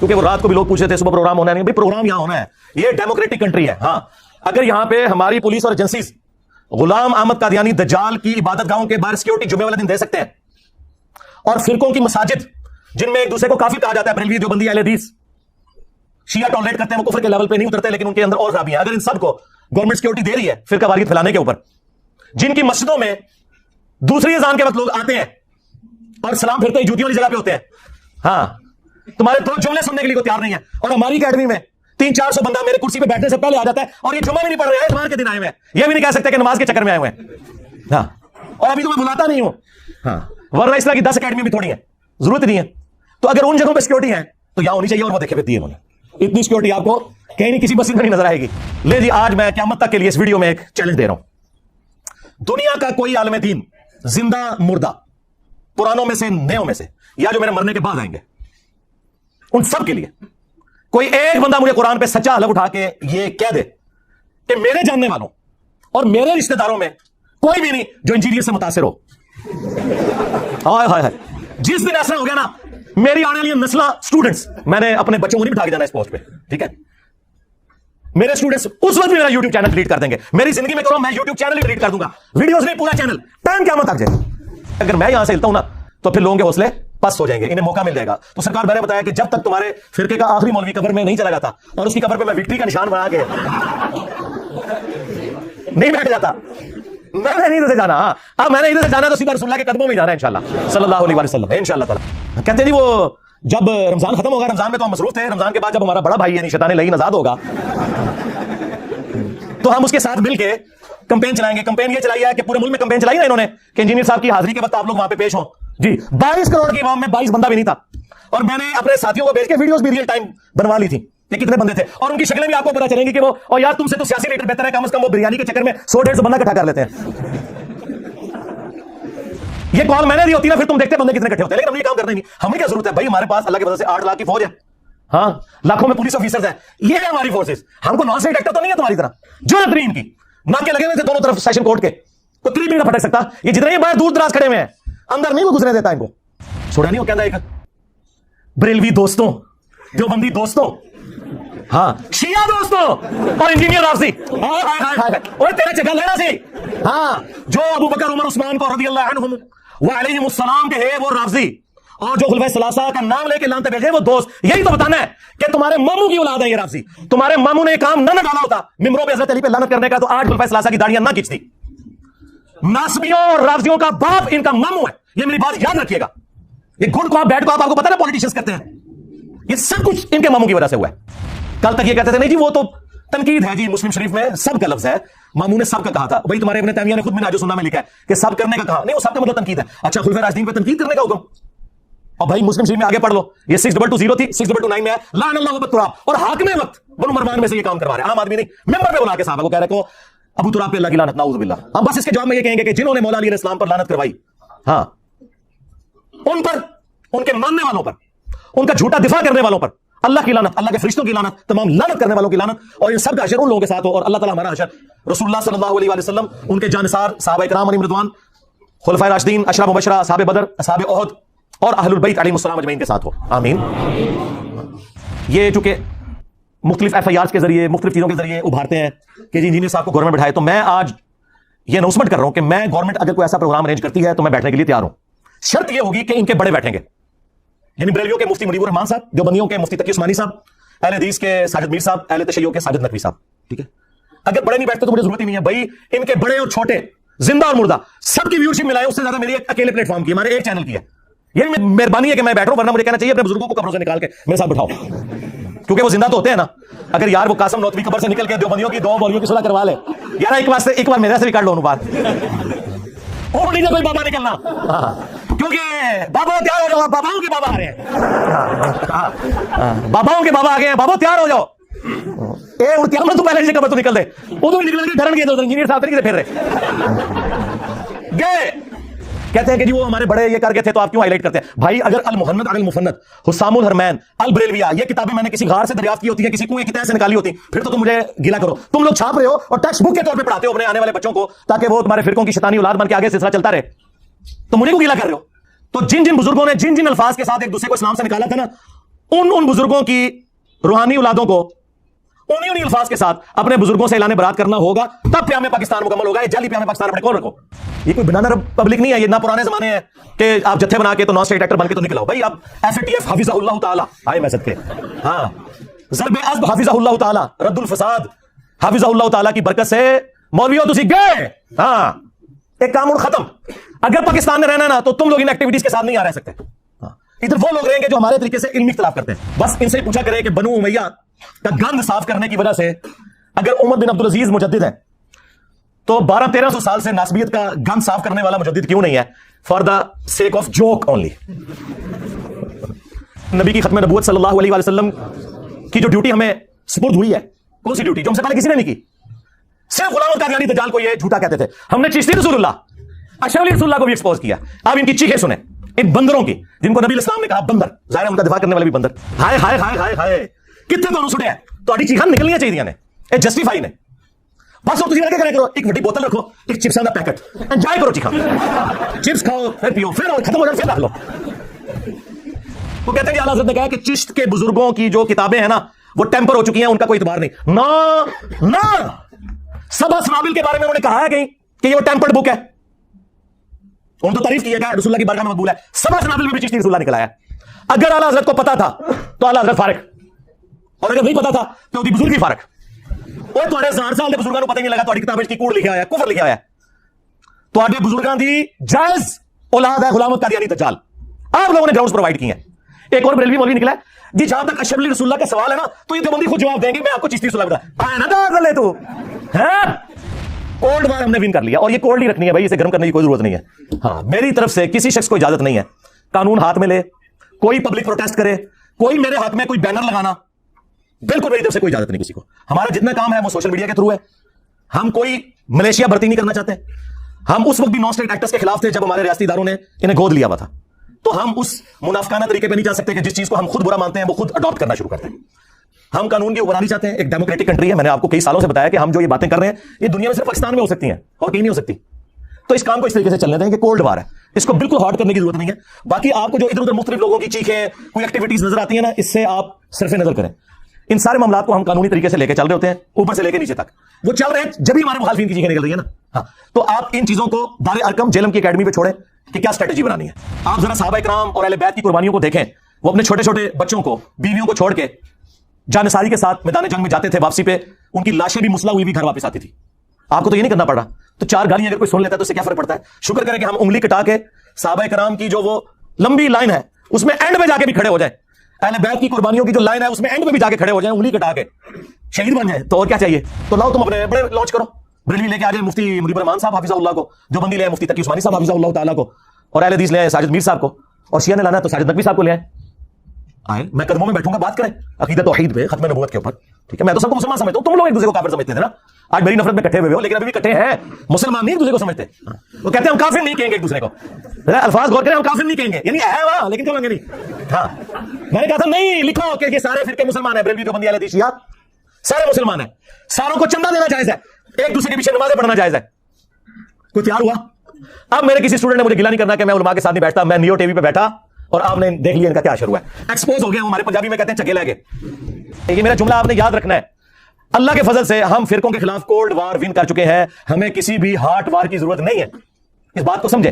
क्योंकि वो रात को भी लोग पूछते थे सुबह प्रोग्राम होना है, नहीं भाई प्रोग्राम यहां होना है, ये डेमोक्रेटिक कंट्री है। हां, अगर यहां पे हमारी पुलिस और एजेंसीज गुलाम अहमद कादियानी दज्जाल की इबादत गाहों के बाहर सिक्योरिटी जुमे वाले दिन दे सकते हैं, और फिरकों की मसाजिद जिनमें एक दूसरे को काफी कहा जाता है, बरेलवी, देवबंदी, अहले हदीस, शिया टॉलरेट करते हैं, वो कुफर के लेवल पे नहीं उतरते, लेकिन उनके अंदर और खराबियां। अगर इन सबको गवर्नमेंट सिक्योरिटी दे रही है फिरका वारियत फैलाने के ऊपर, जिनकी मस्जिदों में दूसरी अजान के वक्त लोग आते हैं और सलाम फिरते ही जूतियों वाली जगह पे होते हैं, हाँ, तुम्हारे दो जुमले सुनने के लिए तैयार नहीं है, और हमारी अकेडमी में 300-400 बंदा मेरे कुर्सी पे बैठने से पहले आ जाता है, और ये जुम्मा भी नहीं पढ़ रहे हैं, इतवार के दिन आए हुए हैं, ये भी नहीं कह सकते कि नमाज के चक्कर में आए हुए हैं। हाँ, और अभी तो मैं बुलाता नहीं हूं, हाँ, वरना इस तरह की 10 अकेडमी भी थोड़ी है, जरूरत नहीं है। तो अगर उन जगहों पर सिक्योरिटी है तो यहां होनी चाहिए, और वो देखे दी उन्होंने, इतनी सिक्योरिटी आपको कहीं नहीं किसी मस्जिद में नहीं नजर आएगी। ले जी, आज मैं क़यामत तक के लिए इस वीडियो में एक चैलेंज दे रहा हूं, दुनिया का कोई आलिम दीन, जिंदा मुर्दा, पुरानों में से नयों में से, या जो मेरे मरने के बाद आएंगे, उन सब के लिए कोई एक बंदा मुझे कुरान पे सच्चा हलफ उठा के ये कह दे कि मेरे जानने वालों और मेरे रिश्तेदारों में कोई भी नहीं जो इंजीनियर से मुतासिर हो। हाय हाय हाय, जिस दिन ऐसा हो गया ना, मेरी आने वाली नस्ला स्टूडेंट्स, मैंने अपने बच्चों को नहीं बिठा के जाना इस पोस्ट पे, ठीक है, मेरे स्टूडेंट्स उस वक्त भी मेरा YouTube चैनल डिलीट कर देंगे। मेरी जिंदगी में करो, मैं YouTube चैनल ही डिलीट कर दूंगा, वीडियोस नहीं, पूरा चैनल, टाइम क्या मत आ जाए। अगर मैं यहां से हिलता हूं ना, तो फिर लोगों के हौसले पस्त हो जाएंगे, इन्हें मौका मिल जाएगा। तो सरकार मैंने बताया कि जब तक तुम्हारे फिरके का आखिरी मौलवी कब्र में नहीं चला जाता और उसकी कब्र पे मैं विक्ट्री का निशान बना के नहीं बैठ जाता, मैंने नहीं इधर से जाना। अब मैंने इधर से जाना तो सीधा रसूलुल्लाह के कदमों में जाना है इंशाल्लाह सल्लल्लाहु अलैहि वसल्लम, इंशाल्लाह ताला। कहते जी वो जब रमजान खत्म होगा, रमजान में तो हम मसरूफ थे, रमजान के बाद जब हमारा बड़ा भाई यानी शैतान लईन आजाद होगा, तो हम उसके साथ मिलके कैंपेन चलाएंगे। कैंपेन ये चलाई है कि पूरे मुल्क में कैंपेन चलाई है इन्होंने कि इंजीनियर साहब की हाजिरी के वक्त आप लोग वहां पे पेश हो जी। 22 करोड़ की आवाम में 22 बंदा भी नहीं था, और मैंने अपने साथियों को भेज के वीडियोस भी रियल टाइम बनवा ली थी कि कितने बंदे थे, और उनकी शक्लें भी आपको पता चलेंगी कि वो, और यार तुमसे तो सियासी लीडर बेहतर है, कम से कम वो बिरयानी के चक्कर में 100-150 बंदा इकट्ठा कर लेते हैं। ये कॉल मैंने दी होती ना, फिर तुम देखते बंदे कितने इकट्ठे होते हैं, लेकिन हम ये काम करते नहीं। हमें क्या जरूरत है भाई, हमारे पास अल्लाह के वजह से 8 लाख की फौज है, हाँ, लाखों में पुलिस ऑफिसर्स है, ये है हमारी फोर्सेस। हमको नॉन स्टेट एक्टर तो नहीं है तुम्हारी तरह, जो तरीन की नाके लगे हुए थे दोनों तरफ सेशन कोर्ट के, तो करीब नहीं फटक सकता। ये जितने बाहर दूर दराज खड़े हुए हैं, अंदर नहीं वो गुजरने देता इनको, छोड़ा नहीं। वो कहता है बरेलवी दोस्तों, देवबंदी दोस्तों, हाँ, शिया दोस्तों और इंजीनियर राफसी, और तेरा जगह लेना सी, हाँ, जो अबू बकर उमर उस्मान को रज़ियल्लाहु अन्हुम व अलैहिमुस्सलाम के है वो राफसी, और जो खुलफाए सलासा का नाम लेके लानते भेजे वो दोस्त। यही तो बताना है कि तुम्हारे मामू की औलाद है ये राफसी। तुम्हारे मामू ने काम न डाला होता मिंबरों पे हज़रत अली पे लानत करने का, तो आज खुलफाए सलासा की दाढ़ियां ना खींचती। नासबियों और राफसियों का बाप इनका मामू है, ये मेरी बात याद रखिएगा। ये गुड को आप बैड को आप, आपको पता ना पॉलिटिशियंस करते हैं, ये सब कुछ इनके मामू की वजह से हुआ है। कल तक ये कहते थे नहीं जी वो तो तनकीद है जी, मुस्लिम शरीफ में सब का लफ्ज है, मामू ने सब का कहा था। भाई तुम्हारे इब्न तैमिया ने खुद मिनाजुस सुन्नाह में लिखा है कि सब करने का कहा, नहीं वो सब का मतलब तनकीद है। अच्छा, खुलफाए राशिदीन पे तनकीद करने का हुक्म, और भाई मुस्लिम शरीफ में आगे पढ़ लो, ये 6220 थी, 6229 में है, लान अल्लाह व तुराब, और हाकिम वक्त बनु मरवान में से ये काम करवा रहे हैं, आम आदमी नहीं, मेंबर पे बुला के साहब को कह रहे को अबू तुराब पे अल्लाह की लानत, नाऊज़ु बिल्लाह। हम बस इसके जवाब में ये कहेंगे कि जिन्होंने मौला अली अलैहिस्सलाम पर लानत करवाई, हाँ, उन पर, उनके मानने वालों पर, उनका झूठा दिफा करने वालों पर अल्लाह की लानत, अल्लाह के फरिश्तों की लानत, तमाम लानत करने वालों की लानत, और इन सब का हशर उन लोगों के साथ हो, और अल्लाह ताला हमारा हशर रसूलुल्लाह सल्लल्लाहु अलैहि वसल्लम, उनके जानसार सहाबा इकराम अलैहिम रिदवान, खुलफाए राशिदीन, अशरा मुबशरा, असहाबे बदर, असहाबे उहद और अहलुल बैत अलैहिमुस्सलाम अजमईन के साथ हो, आमीन। ये चूंकि मुख्तलिफ एफआईआर के जरिए, मुख्तलिफ चीजों के जरिए उभारते हैं कि जी इंजीनियर साहब को गवर्नमेंट बैठाए, तो मैं आज ये अनाउंसमेंट कर रहा हूं कि मैं, गवर्नमेंट अगर कोई ऐसा प्रोग्राम अरेंज करती है तो मैं बैठने के लिए तैयार हूं। शर्त यह होगी कि इनके बड़े बैठेंगे, यानी बरेलवियों के मुफ्ती मुनीबुर रहमान साहब, देवबंदियों के मुफ्ती तकी उस्मानी साहब, अहले हदीस के साजिद मीर साहब, अहले तशय्युअ के साजिद नकवी साहब, ठीक है। अगर बड़े नहीं बैठते तो मुझे जरूरत ही नहीं है भाई, इनके बड़े और छोटे, जिंदा और मुर्दा, सबकी व्यूअरशिप मिलाए, उससे ज्यादा मेरी अकेले प्लेटफॉर्म की, हमारे एक चैनल की है। ये मेहरबानी है कि मैं बैठ रहा हूं, वरना मुझे कहना चाहिए अपने बुजुर्गों को कब्रों से निकाल के मेरे साथ बिठाओ, क्योंकि वो जिंदा तो होते हैं ना। अगर यार वो कासिम नौतवी कब्र से निकल के देवबंदियों की 2 मौलवियों की सुलह करवा ले यार, एक बार मेरे से भी कर लो बात, और नहीं कोई बाबा निकलना, क्योंकि बाबा तैयार हो जाओ, बाबाओं के बाबा आ रहे हैं, बाबाओं के बाबा आ गए हैं, बाबा तैयार हो जाओ। ए उठ क्या, तो पहले कब्र तो निकल दे, वो तो निकल के धरण गए, इंजीनियर साहब तरीके से फिर रहे गए, कहते हैं कि जी वो हमारे बड़े ये कर गए थे, तो आप क्यों हाईलाइट करते हैं भाई। अगर अल मुहन्नद अल मुफन्नद, हुस्सामुल हरमैन, अल बरेलविया, ये किताबें मैंने किसी गार से दरियाफ्त की होती है, किसी कुएं की तह से निकाली होती, फिर तो तुम मुझे गिला करो। तुम लोग छाप रहे हो और टेक्स्ट बुक के तौर पे पढ़ाते हो अपने आने वाले बच्चों को, ताकि वो तुम्हारे फिरकों की शैतानी औलाद बन के आगे सिलसिला चलता रहे, तो मुझे को गिला कर रहे हो। तो जिन जिन बुजुर्गों ने जिन जिन अल्फाज के साथ एक दूसरे को इस्लाम से निकाला था ना, उन उन बुजुर्गों की रूहानी औलादों को उन्हीं उन्हीं अल्फाज के साथ अपने बुजुर्गों से ऐलान बरात करना होगा, तब प्याम पाकिस्तान मुकम्मल होगा। ये जाली प्याम पाकिस्तान अपने कौन रखो, ये कोई बनाना पब्लिक नहीं है, ये ना पुराने जमाने हैं कि आप जत्थे बना के तो नॉन स्टेट एक्टर बन के तो निकलो भाई। आप एफएटीएफ हाफिज़हुल्लाह ताला आए मैं सदके, हाँ ज़रबे अज़्ब हाफिज़हुल्लाह ताला रद्दुल फसाद हाफिज़हुल्लाह ताला की बरकत से मौलवियों तुसी गए, हाँ एक काम और खत्म। अगर पाकिस्तान में रहना ना तो तुम लोग इन एक्टिविटीज के साथ नहीं आ रह सकते। इधर वो लोग रहेंगे जो हमारे तरीके से इल्मी इख्तिलाफ करते हैं। बस इनसे पूछा करें कि बनु उमैया का गंद साफ करने की वजह से अगर उमर बिन अब्दुल अजीज मुजद्दिद है तो 1200-1300 साल से नासबियत का गंद साफ करने वाला मुजद्दिद क्यों नहीं है? For the sake of joke only. नबी की खत्म नबूवत सल्लल्लाहु अलैहि वसल्लम की जो ड्यूटी हमें सुपुर्द हुई है, कौन सी ड्यूटी जो हमसे पहले किसी ने नहीं की? सिर्फ गुलाम कादियानी दज्जाल को ये झूठा कहते थे, हमने चिश्ती रसूलुल्लाह अशरफ रसूलुल्लाह को भी एक्सपोज किया। आप इनकी चीखें सुने, इन बंदरों की, जिनको नबी इस्लाम ने कहा बंदर, जाहिर है उनका दिफा करने वाले भी बंदर। हाय हाय हाय हाय हाय, कितने दोनों सुने हैं तो चीखा निकलनी चाहिए ने, ये जस्टिफाई ने। बस तुम क्या करो, एक बड़ी बोतल रखो, एक चिप्स का पैकेट, एंजॉय करो, चीखा चिप्स खाओ, फिर पियो, फिर खत्म हो जाए, फिर रख लो। वो कहते हैं कि आला हज़रत ने कहा कि चिश्त के बुजुर्गों की जो किताबें हैं ना वो टेम्पर हो चुकी हैं, उनका कोई इतबार नहीं। ना ना, सबा सनाबिल के बारे में उन्होंने कहा है कहीं कि ये वो टेम्पर्ड बुक है, उन्होंने तो तारीफ किया गया रसूलुल्लाह की बारगाह में मकबूल है। सबा सनाबिल में भी चिश्ती रसूलुल्लाह निकला है। अगर आला हज़रत को पता था तो आला हज़रत फारिग, और अगर नहीं पता था तो उसकी बुजुर्ग ही फारिग। और तुम्हारे 1000 साल के बुजुर्गों को पता नहीं लगा तुम्हारी किताब की कूड़ लिखा है, कुफर लिखा है। तुम्हारे बुजुर्गों की जायज औलाद है गुलाम कादियानी दज्जाल, आप लोगों ने ग्राउंड्स प्रोवाइड किए हैं। एक और बरेलवी मौलवी निकला है जी, जहां तक अशरफ रसूलुल्लाह का सवाल है ना तो ये देवबंदी खुद जवाब देंगे, मैं आपको चिश्ती रसूलुल्लाह बता आया ना दाग ले तू हैं। कोल्ड वार हमने विन कर लिया, और ये कोल्ड ही रखनी है भाई, इसे गर्म करने की कोई जरूरत नहीं है। हाँ, मेरी तरफ से किसी शख्स को इजाजत नहीं है कानून हाथ में ले, कोई पब्लिक प्रोटेस्ट करे, कोई मेरे हाथ में कोई बैनर लगाना, बिल्कुल मेरी तरफ से कोई इजाजत नहीं किसी को। हमारा जितना काम है वो सोशल मीडिया के थ्रू है। हम कोई मलेशिया भर्ती नहीं करना चाहते। हम उस वक्त भी नॉन स्टेट एक्टर्स के खिलाफ थे जब हमारे रियासती इदारों ने इन्हें गोद लिया हुआ था। तो हम उस मुनाफिकाना तरीके पे नहीं जा सकते कि जिस चीज को हम खुद बुरा मानते हैं वो खुद अडॉप्ट करना शुरू करते हैं। हम कानून की हुक्मरानी चाहते हैं, एक डेमोक्रेटिक कंट्री है। मैंने आपको कई सालों से बताया कि हम जो ये बातें कर रहे हैं ये दुनिया में सिर्फ पाकिस्तान में हो सकती हैं और कहीं नहीं हो सकती। तो इस काम को इस तरीके से चलने दें कि कोल्ड वार है, इसको बिल्कुल हॉट करने की जरूरत नहीं है। बाकी आपको जो इधर उधर मुख्तलिफ लोगों की चीखें, कोई एक्टिविटीज नजर आती है ना, इससे आप सिर्फ नजर करें। इन सारे मामलों को हम कानूनी तरीके से लेकर चल रहे होते हैं, ऊपर से लेकर नीचे तक वो चल रहे हैं, जब भी हमारे मुखालिफिन की चीखें निकल रही है ना। हाँ, तो आप इन चीजों को दारे अरकम जेलम की एकेडमी पे छोड़ें कि क्या स्ट्रेटेजी बनानी है। आप जरा सहाबा इकराम और अहले बैत की कुर्बानियों को देखें। वो अपने छोटे छोटे बच्चों को, बीवियों को छोड़ के जानसारी के साथ मैदान जंग में जाते थे, वापसी पे उनकी लाशें भी मुसला हुई भी घर वापस आती थी। आपको तो ये नहीं करना पड़ रहा। तो 4 गालियां अगर कोई सुन लेता है तो उससे क्या फर्क पड़ता है? शुक्र करें कि हम उंगली कटा के सहाबा इकराम की जो वो लंबी लाइन है उसमें एंड में जाके भी खड़े हो जाए। अहले बैत की कुर्बानियों की जो लाइन है उसमें एंड में भी जाके खड़े हो जाए, उंगली कटा के शहीद बन जाए। तो और क्या चाहिए? तो लाओ तुम अपने बड़े लॉन्च करो, बरेलवी लेके आ जाए मुफ्ती मुनीब रहमान साहब हाफिज़हुल्लाह को, जो बंदी ले आए मुफ्ती तकी उस्मानी साहब हाफिज़हुल्लाह ताला को, और अहले हदीस ले आए साजिद मीर साहब को, और शिया ने लाना तो साजिद नकवी साहब को ले आए। आए, मैं कदमों में बैठूंगा, बात करें अकीदत तौहीद पे, खत्म नबूवत के ऊपर। ठीक है, मैं तो सबको मुसलमान समझता हूं, तुम लोग एक दूसरे को काफिर समझते थे ना। आज मेरी नफरत में इकट्ठे हुए हो, लेकिन अभी भी इकट्ठे हैं, मुसलमान नहीं एक दूसरे को समझते। वो कहते हैं हम काफिर नहीं कहेंगे एक दूसरे को, अल्फाज गौर करें, हम काफिर नहीं कहेंगे, यानी है वहां लेकिन कहेंगे नहीं। हाँ, मैंने कहा था नहीं लिखो कि ये सारे फिरके मुसलमान है, बरेलवी देवबंदी अहले हदीस शिया सारे मुसलमान है, सारों को चंदा देना जायज है, एक दूसरे के पीछे नमाजें पढ़ना जायज है। कोई तैयार हुआ? अब मेरे किसी स्टूडेंट ने मुझे गिला नहीं करना कि मैं उलमा के साथ नहीं बैठता, मैं नियो टीवी पे बैठा और आपने देख लिया इनका क्या असर हुआ है, एक्सपोज हो गया। हमारे पंजाबी में कहते हैं चगे लगे। ये मेरा जुमला आपने याद रखना है। अल्लाह के फजल से हम फिरकों के खिलाफ कोल्ड वार विन कर चुके हैं, हमें किसी भी हार्ट वार की जरूरत नहीं है, इस बात को समझे।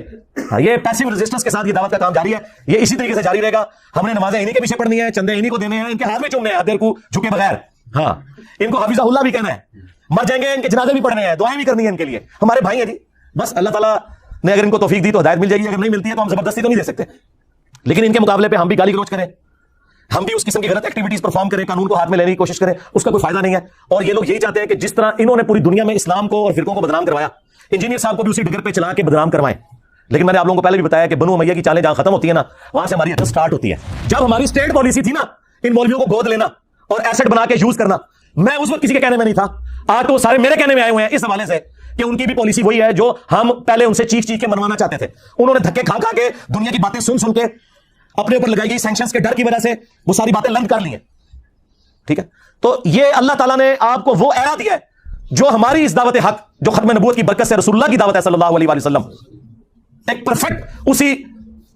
ये पैसिव रेजिस्टेंस के साथ ये दावत का काम जारी है, ये इसी तरीके से जारी रहेगा। हमने नमाजें इन्हीं के पीछे पढ़नी है, चंदे इन्हीं को देने हैं, इनके हाथ में चूमने हैं, देर को झुके बगैर। हाँ, इनको हाफिज़हुल्लाह भी कहना है, मर जाएंगे इनके जनाजे भी पढ़ने हैं, दुआएं भी करनी है इनके लिए, हमारे भाई हैं जी। बस अल्लाह ताला ने अगर इनको तौफीक दी तो हिदायत मिल जाएगी, अगर नहीं मिलती है तो हम जबरदस्ती तो नहीं दे सकते। लेकिन इनके मुकाबले पे हम भी गाली गलौज करें, हम भी उस किस्म की गलत एक्टिविटीज परफॉर्म करें, कानून को हाथ में लेने की कोशिश करें, उसका कोई फायदा नहीं है। और ये लोग यही चाहते हैं कि जिस तरह इन्होंने पूरी दुनिया में इस्लाम को और फिरकों को बदनाम करवाया, इंजीनियर साहब को भी उसी डगर पे चला के बदनाम करवाएं। लेकिन मैंने आप लोगों को पहले भी बताया कि बनु उमैया की चालें जहां खत्म होती है ना, वहां से हमारी स्टार्ट होती है। जब हमारी स्टेट पॉलिसी थी ना इन मौलवियों को गोद लेना और एसेट बना के यूज करना, मैं उस वक्त किसी के कहने में नहीं था, आज तो सारे मेरे कहने में आए हुए हैं इस हवाले से कि उनकी भी पॉलिसी वही है जो हम पहले उनसे चीख चीख के मनवाना चाहते थे। उन्होंने धक्के खा खा के दुनिया की बातें सुन सुन के अपने ऊपर लगाई गई सैंक्शंस के डर की वजह से वो सारी बातें लंद कर ली हैं। ठीक है, तो ये अल्लाह ताला ने आपको वो एरा दिया है जो हमारी इस दावत हक, जो खत्म नबूवत की बरकत से रसूलुल्लाह की दावत है सल्लल्लाहु अलैहि वसल्लम, एक परफेक्ट उसी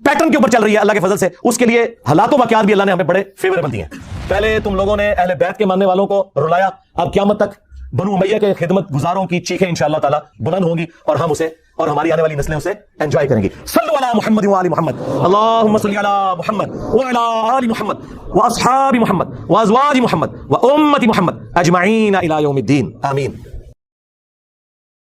पैटर्न के ऊपर चल रही है अल्लाह के फजल से, उसके लिए हालातों वाकयात भी अल्लाह ने हमें बड़े फेवरेबल दिए हैं। पहले तुम लोगों ने अहले बैत के मानने वालों को रुलाया, अब क़यामत तक बनु उमैया के खिदमत गुजारों की चीखें इंशाअल्लाह ताला बुलंद होंगी और हम उसे और हमारी आने वाली नस्लें उसे एंजॉय करेंगी। सल्लु अला मुहम्मद व आलि मुहम्मद, अल्लाहुम्मा सल्लि अला मुहम्मद व अला आलि मुहम्मद व अस्हाबि मुहम्मद व अज़वाजि मुहम्मद व उम्मति मुहम्मद अजमईन इला यौमिद्दीन, आमीन।